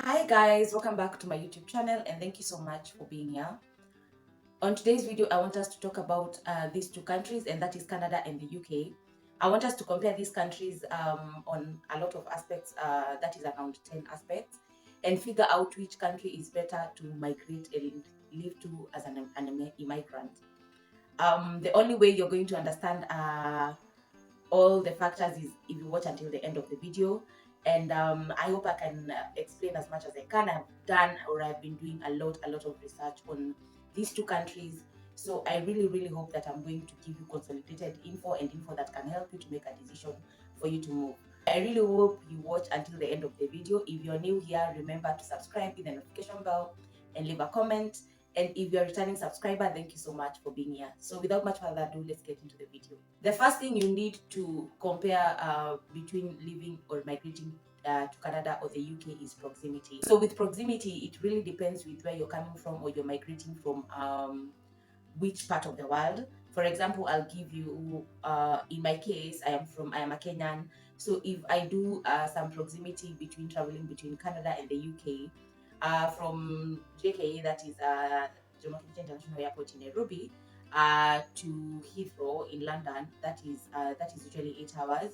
Hi guys, welcome back to my YouTube channel and thank you so much for being here. On today's video, I want us to talk about these two countries, and that is Canada and the UK. I want us to compare these countries on a lot of aspects, that is around 10 aspects, and figure out which country is better to migrate and live to as an immigrant. The only way you're going to understand all the factors is if you watch until the end of the video. And I hope I can explain as much as I can. I've been doing a lot of research on these two countries, so I really hope that I'm going to give you consolidated info and info that can help you to make a decision for you to move. I really hope you watch until the end of the video. If you're new here, remember to subscribe, hit the notification bell, and leave a comment. And if you're a returning subscriber, thank you so much for being here. So without much further ado, let's get into the video. The first thing you need to compare between living or migrating to Canada or the UK is proximity. So with proximity, it really depends with where you're coming from or you're migrating from, which part of the world. For example, I'll give you, in my case, I am a Kenyan. So if I do some proximity between traveling between Canada and the UK, from JKA, that is Jomo Kenyatta International Airport in Nairobi, to Heathrow in London, that is usually 8 hours,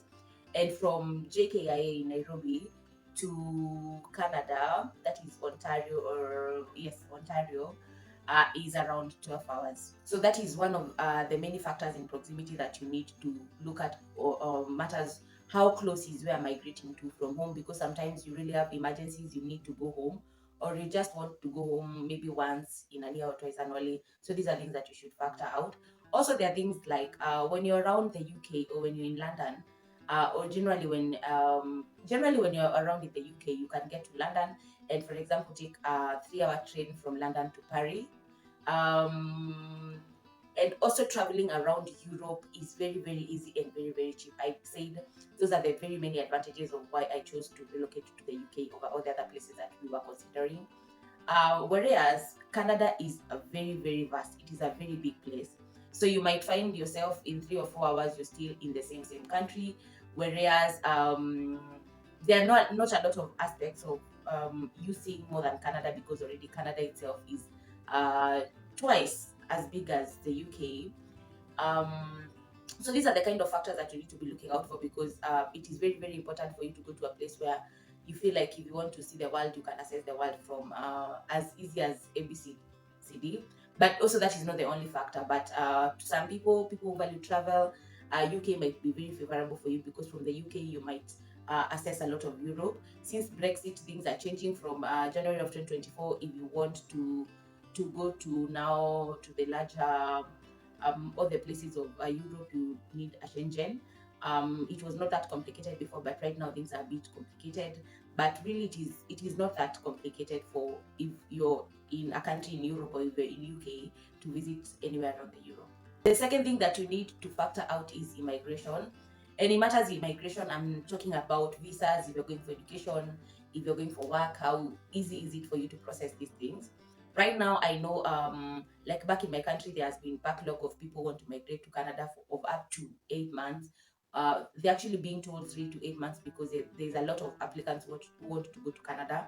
and from JKIA in Nairobi to Canada, that is Ontario, or yes, Ontario, is around 12 hours. So that is one of the many factors in proximity that you need to look at, or matters how close is where migrating to from home, because sometimes you really have emergencies, you need to go home, or you just want to go home maybe once in a year or twice annually. So these are things that you should factor out. Also, there are things like when you're around the UK or when you're in London, or generally when you're around in the UK, you can get to London and, for example, take a 3-hour train from London to Paris. Um, and also traveling around Europe is very easy and very cheap. I said those are the very many advantages of why I chose to relocate to the UK over all the other places that we were considering. Whereas Canada is a very vast, it is a very big place. So you might find yourself in 3 or 4 hours, you're still in the same country. Whereas there are not a lot of aspects of you seeing more than Canada, because already Canada itself is twice as big as the UK. So these are the kind of factors that you need to be looking out for, because it is very important for you to go to a place where you feel like if you want to see the world, you can access the world from as easy as ABCD. But also that is not the only factor. But to some people who value travel, UK might be very favorable for you, because from the UK you might access a lot of Europe. Since Brexit, things are changing from January of 2024. If you want to go to now to the larger all the places of Europe, you need a Schengen. It was not that complicated before, but right now things are a bit complicated. But really, it is not that complicated for if you're in a country in Europe or if you're in UK to visit anywhere around the Europe. The second thing that you need to factor out is immigration. And in matters of immigration, I'm talking about visas. If you're going for education, if you're going for work, how easy is it for you to process these things? Right now, I know, like back in my country, there has been backlog of people who want to migrate to Canada of up to 8 months. They're actually being told 3 to 8 months, because there's a lot of applicants who want to go to Canada.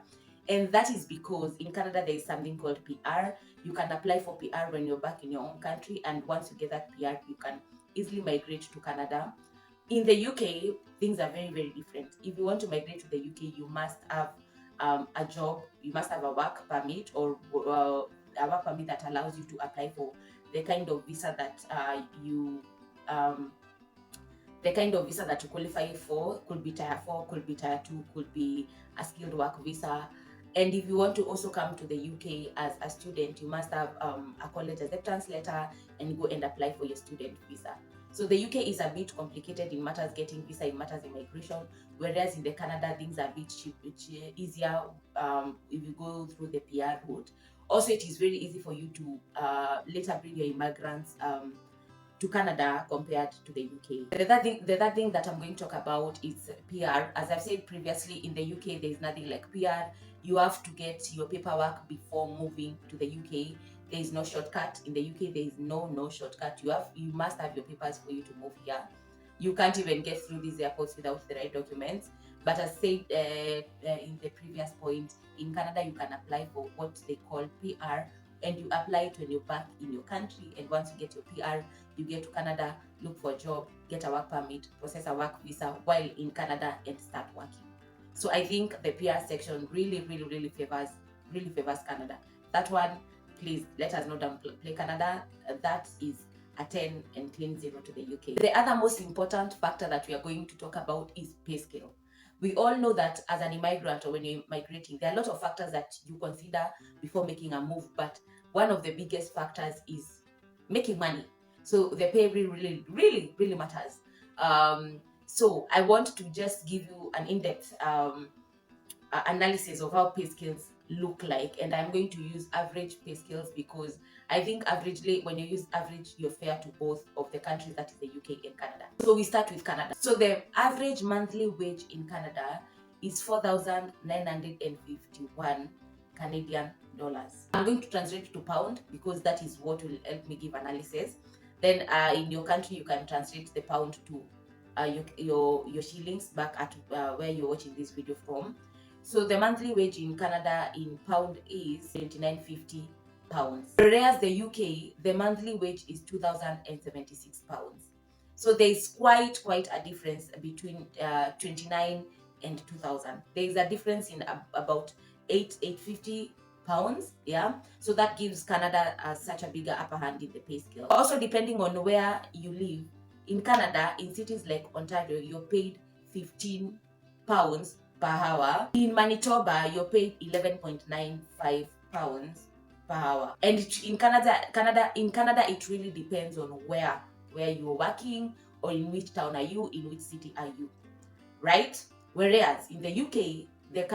And that is because in Canada, there is something called PR. You can apply for PR when you're back in your own country. And once you get that PR, you can easily migrate to Canada. In the UK, things are very different. If you want to migrate to the UK, you must have a job, you must have a work permit, or a work permit that allows you to apply for the kind of visa that the kind of visa that you qualify for. Could be tier 4, could be tier 2, could be a skilled work visa. And if you want to also come to the UK as a student, you must have a college acceptance letter and go and apply for your student visa. So the UK is a bit complicated in matters getting visa, in matters immigration, whereas in the Canada things are a bit easier if you go through the PR route. Also, it is very easy for you to later bring your immigrants to Canada compared to the UK. The third thing that I'm going to talk about is PR. As I've said previously, in the UK there is nothing like PR. You have to get your paperwork before moving to the UK. There is no shortcut. In the UK, there is no shortcut. You must have your papers for you to move here. You can't even get through these airports without the right documents. But as said in the previous point, in Canada you can apply for what they call PR, and you apply it when you're back in your country. And once you get your PR, you get to Canada, look for a job, get a work permit, process a work visa while in Canada, and start working. So I think the PR section really favors Canada. That one, please let us not downplay Canada. That is a 10 and clean 0 to the UK. The other most important factor that we are going to talk about is pay scale. We all know that as an immigrant, or when you're migrating, there are a lot of factors that you consider before making a move, but one of the biggest factors is making money. So the pay really matters. So I want to just give you an in-depth analysis of how pay scales look like, and I'm going to use average pay scales because I think averagely, when you use average, you're fair to both of the countries, that is the UK and Canada. So we start with Canada. So the average monthly wage in Canada is 4,951 Canadian dollars. I'm going to translate it to pound because that is what will help me give analysis. Then in your country, you can translate the pound to your shillings back at where you're watching this video from. So the monthly wage in Canada in pound is 29.50 pounds. Whereas the UK, the monthly wage is 2,076 pounds. So there is quite a difference between 29 and 2,000. There is a difference in about 850 pounds. Yeah, so that gives Canada such a bigger upper hand in the pay scale. Also, depending on where you live in Canada, in cities like Ontario, you're paid 15 pounds per hour. In Manitoba, you're paid 11.95 pounds per hour. And in Canada, it really depends on where you're working, or in which town are you, in which city are you, right? Whereas in the UK, the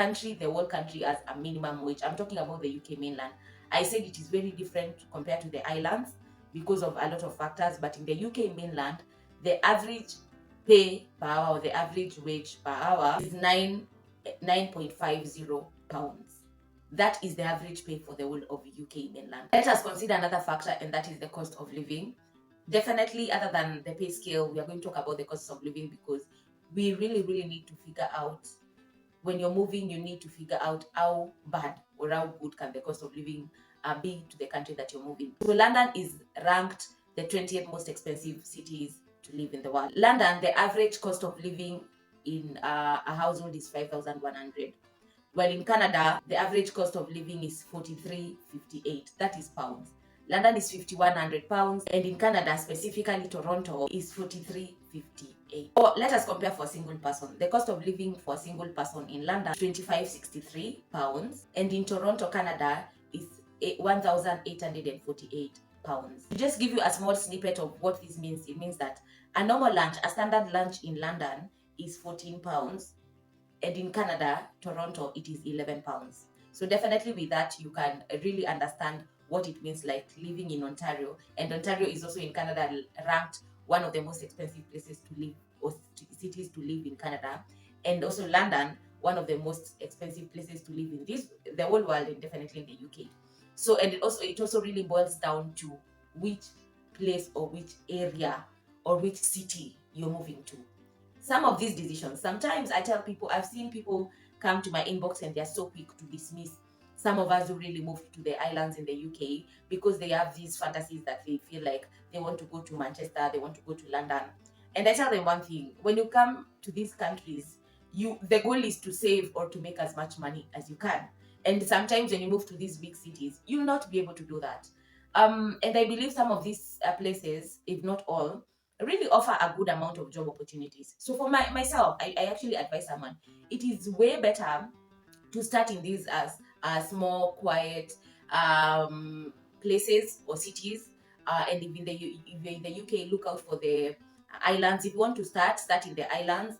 whole country has a minimum wage. I'm talking about the UK mainland. I said it is very different compared to the islands because of a lot of factors, but in the UK mainland, the average pay per hour, or the average wage per hour, is 9.50 pounds. That is the average pay for the whole of UK mainland. Let us consider another factor, and that is the cost of living. Definitely, other than the pay scale, we are going to talk about the cost of living because we really need to figure out, when you're moving, you need to figure out how bad or how good can the cost of living be to the country that you're moving. So London is ranked the 20th most expensive cities to live in the world. London, the average cost of living in a household is 5,100. While in Canada, the average cost of living is 43.58. That is pounds. London is 5,100 pounds, and in Canada, specifically Toronto, is 43.58. Or let us compare for a single person. The cost of living for a single person in London is 25.63 pounds, and in Toronto, Canada, is 1,848 pounds. To just give you a small snippet of what this means, it means that a normal lunch, a standard lunch in London, is 14 pounds, and in Canada, Toronto, it is 11 pounds. So definitely with that, you can really understand what it means like living in Ontario. And Ontario is also in Canada ranked one of the most expensive places to live, or cities to live in Canada. And also London, one of the most expensive places to live in the whole world, and definitely in the UK. So, and it also really boils down to which place or which area or which city you're moving to. Some of these decisions, sometimes I tell people, I've seen people come to my inbox and they're so quick to dismiss some of us who really moved to the islands in the UK because they have these fantasies that they feel like they want to go to Manchester, they want to go to London. And I tell them one thing: when you come to these countries, the goal is to save or to make as much money as you can. And sometimes when you move to these big cities, you'll not be able to do that. And I believe some of these places, if not all, really offer a good amount of job opportunities. So for myself, I actually advise someone, it is way better to start in these as small, quiet places or cities. And if you're in the UK, look out for the islands. If you want to start in the islands.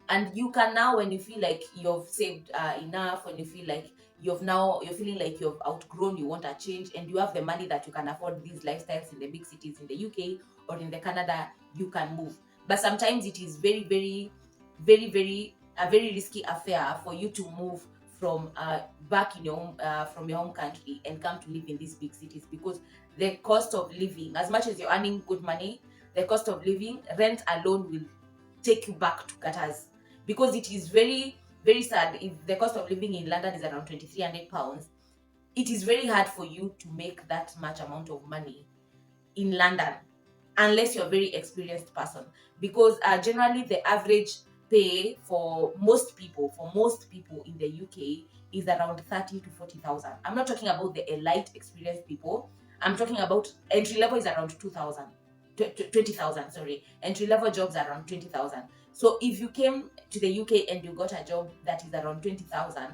And you can now, when you feel like you've saved enough, when you feel like you're feeling like you've outgrown, you want a change, and you have the money that you can afford these lifestyles in the big cities in the UK or in the Canada, you can move. But sometimes it is very a very risky affair for you to move from back in your home, from your home country, and come to live in these big cities, because the cost of living, as much as you're earning good money, the cost of living, rent alone will take you back to gutters, because it is very very sad. If the cost of living in London is around £2,300, it is very hard for you to make that much amount of money in London unless you're a very experienced person, because generally the average pay for most people in the UK is around 30 to 40,000. I'm not talking about the elite experienced people. I'm talking about entry level is around 2,000, 20,000, sorry. Entry level jobs are around 20,000. So if you came to the UK and you got a job that is around 20,000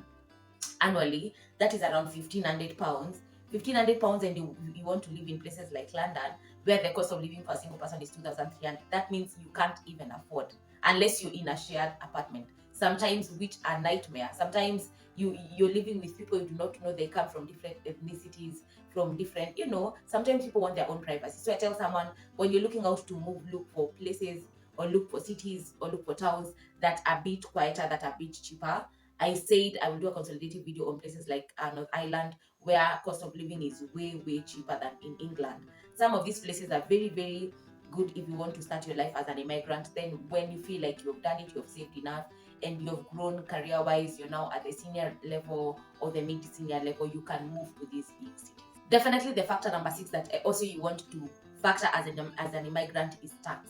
annually, that is around £1,500. £1,500, and you want to live in places like London, where the cost of living for a single person is 2,300. That means you can't even afford, unless you're in a shared apartment. Sometimes, which are nightmare. Sometimes you're living with people you do not know. They come from different ethnicities, from different, sometimes people want their own privacy. So I tell someone, when you're looking out to move, look for places, or look for cities, or look for towns that are a bit quieter, that are a bit cheaper. I said I will do a consolidated video on places like North Ireland, where cost of living is way, way cheaper than in England. Some of these places are very, very good if you want to start your life as an immigrant. Then when you feel like you've done it, you've saved enough, and you've grown career-wise, you're now at the senior level or the mid-senior level, you can move to these big cities. Definitely the factor number 6 that also you want to factor as an immigrant is tax.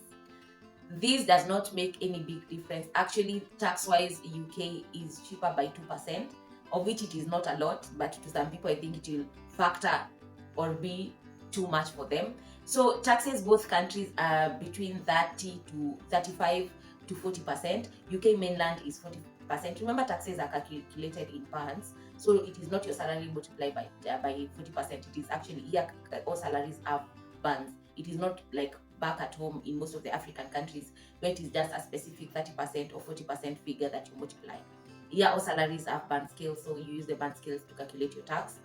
This does not make any big difference. Actually, tax-wise, UK is cheaper by 2%, of which it is not a lot, but to some people, I think it will factor or be too much for them. So taxes, both countries are between 30 to 35 to 40%. UK mainland is 40%. Remember, taxes are calculated in pounds, so it is not your salary multiplied by 40%. It is actually, here all salaries have bands. It is not like back at home in most of the African countries, where it is just a specific 30% or 40% figure that you multiply. Here, all salaries have band scales, so you use the band scales to calculate your tax.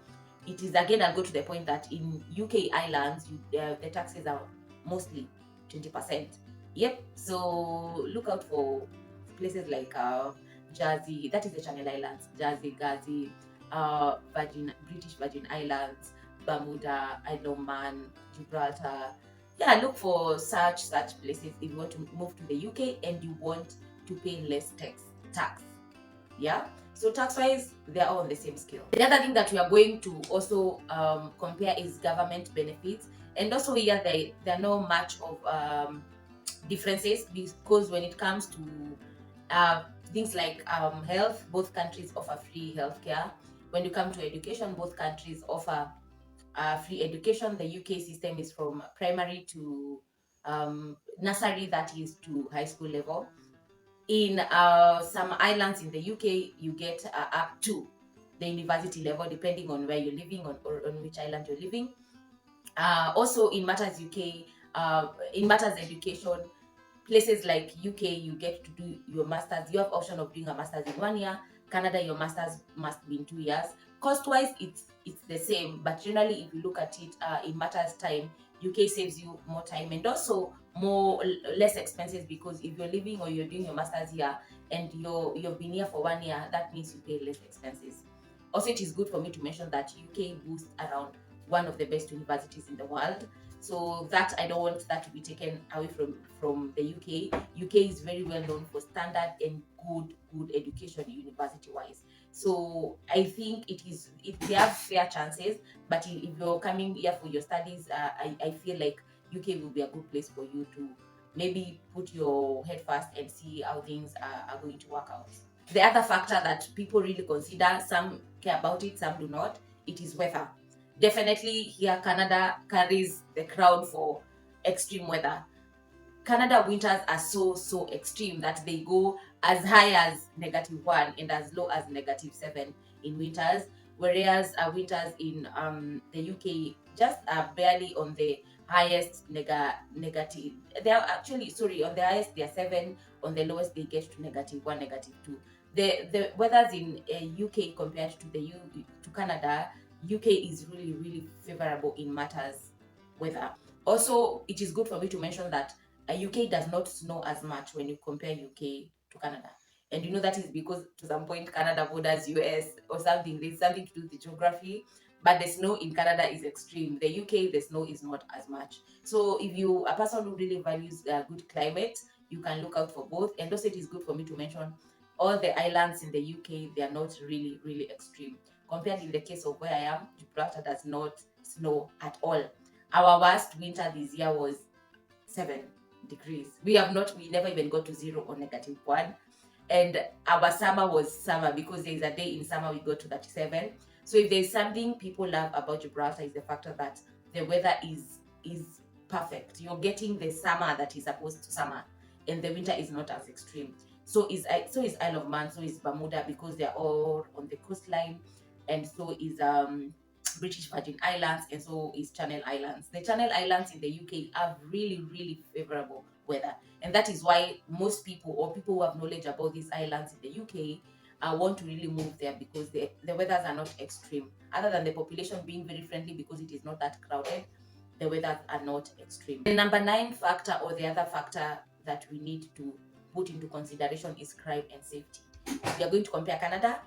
It is, again, I'll go to the point that in UK islands, the taxes are mostly 20%. Yep, so look out for places like Jersey, that is the Channel Islands, Jersey, Guernsey, British Virgin Islands, Bermuda, Isle of Man, Gibraltar. Yeah, look for such places if you want to move to the UK and you want to pay less tax. Yeah, so tax wise, they're all on the same scale. The other thing that we are going to also compare is government benefits, and also here there are not much of differences, because when it comes to things like health, both countries offer free healthcare. When you come to education, both countries offer free education. The UK system is from primary to nursery, that is to high school level. In some islands in the UK, you get up to the university level, depending on where you're living, or on which island you're living. Also, in matters UK, in matters education, places like UK, you get to do your masters. You have option of doing a masters in 1 year. Canada, your masters must be in 2 years. Cost-wise, it's the same, but generally, if you look at it in matters time, UK saves you more time and also less expenses, because if you're living or you're doing your masters here and you've been here for 1 year, that means you pay less expenses. Also, it is good for me to mention that UK boasts around one of the best universities in the world. So that, I don't want that to be taken away from the UK. UK is very well known for standard and good education university-wise. So I think they have fair chances. But if you're coming here for your studies, I feel like UK will be a good place for you to maybe put your head first and see how things are going to work out. The other factor that people really consider, some care about it, some do not, it is weather. Definitely here, Canada carries the crown for extreme weather. Canada winters are so extreme that they go as high as -1 and as low as -7 in winters, whereas winters in the UK just are barely on the highest negative. They are actually, sorry, on the highest they are 7, on the lowest they get to -1, -2. The weathers in UK compared to to Canada, UK is really favorable in matters weather. Also, it is good for me to mention that UK does not snow as much when you compare UK to Canada. And that is because to some point Canada borders US or something. There's something to do with the geography. But the snow in Canada is extreme. The UK, the snow is not as much. So if you a person who really values good climate, you can look out for both. And also, it is good for me to mention all the islands in the UK, they are not really, really extreme. Compared in the case of where I am, Gibraltar does not snow at all. Our worst winter this year was 7 degrees. We never even got to 0 or -1. And our summer was summer because there is a day in summer we go to 37. So if there's something people love about Gibraltar is the factor that the weather is perfect. You're getting the summer that is supposed to summer, and the winter is not as extreme. So is Isle of Man, so is Bermuda, because they're all on the coastline, and so is British Virgin Islands, and so is Channel Islands. The Channel Islands in the UK have really, really favorable weather, and that is why most people, or people who have knowledge about these islands in the UK, want to really move there, because the weathers are not extreme. Other than the population being very friendly because it is not that crowded, the weathers are not extreme. The number 9 factor, or the other factor that we need to put into consideration, is crime and safety. We are going to compare Canada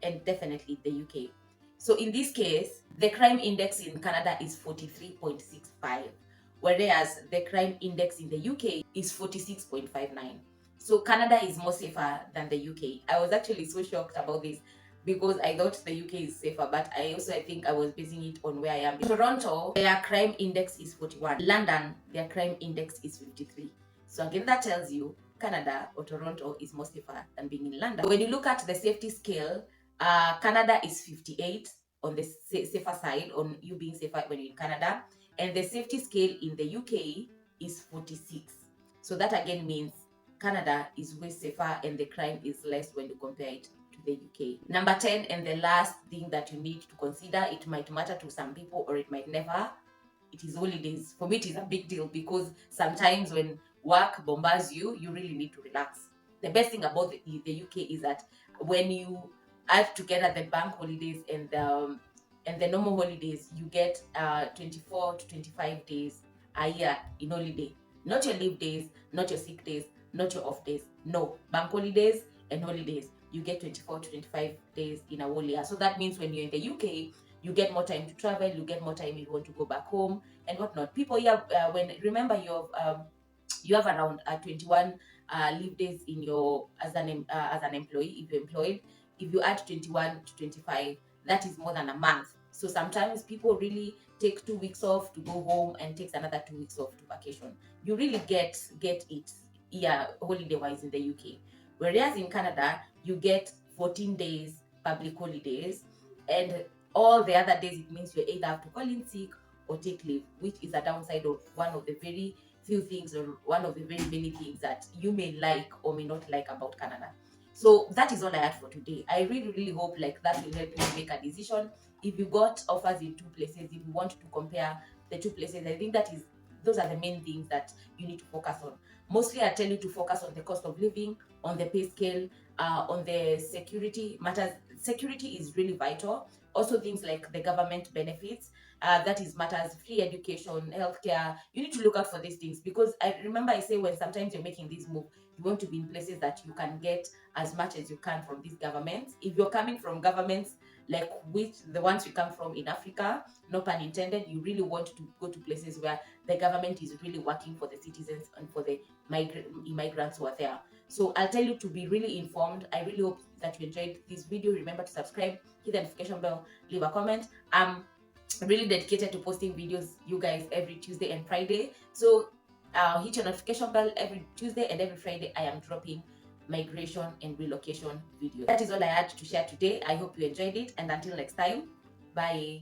and definitely the UK. So in this case, the crime index in Canada is 43.65, whereas the crime index in the UK is 46.59. So Canada is more safer than the UK. I was actually so shocked about this because I thought the UK is safer, but I think I was basing it on where I am. In Toronto, their crime index is 41. London, their crime index is 53. So again, that tells you Canada or Toronto is more safer than being in London. When you look at the safety scale, Canada is 58 on the safer side, on you being safer when you're in Canada, and the safety scale in the UK is 46. So that again means Canada is way safer and the crime is less when you compare it to the UK. Number 10, and the last thing that you need to consider, it might matter to some people or it might never, it is holidays. For me, it is a big deal because sometimes when work bombards you, you really need to relax. The best thing about the UK is that when you add together the bank holidays and the normal holidays, you get 24 to 25 days a year in holiday. Not your leave days, not your sick days, not your off days. No, bank holidays and holidays. You get 24 to 25 days in a whole year. So that means when you're in the UK, you get more time to travel, you get more time if you want to go back home and whatnot. People here, remember you have around 21 leave days in your as an employee, if you're employed. If you add 21 to 25, that is more than a month. So sometimes people really take 2 weeks off to go home and takes another 2 weeks off to vacation. You really get it holiday wise in the UK. Whereas in Canada, you get 14 days public holidays, and all the other days it means you either have to call in sick or take leave, which is a downside of one of the very few things, or one of the very many things that you may like or may not like about Canada. So that is all I had for today. I really, really hope that will help you make a decision. If you got offers in 2 places, if you want to compare the 2 places, I think those are the main things that you need to focus on. Mostly I tell you to focus on the cost of living, on the pay scale, on the security matters. Security is really vital. Also things like the government benefits, that is matters, free education, healthcare. You need to look out for these things, because I remember I say when sometimes you're making this move, you want to be in places that you can get as much as you can from these governments. If you're coming from governments like the ones we come from in Africa, no pun intended, you really want to go to places where the government is really working for the citizens and for the immigrants who are there. So I'll tell you to be really informed. I really hope that you enjoyed this video. Remember to subscribe, hit the notification bell, leave a comment. I'm really dedicated to posting videos, you guys, every Tuesday and Friday. So hit your notification bell. Every Tuesday and every Friday I am dropping migration and relocation videos. That is all I had to share today. I hope you enjoyed it, and until next time, bye.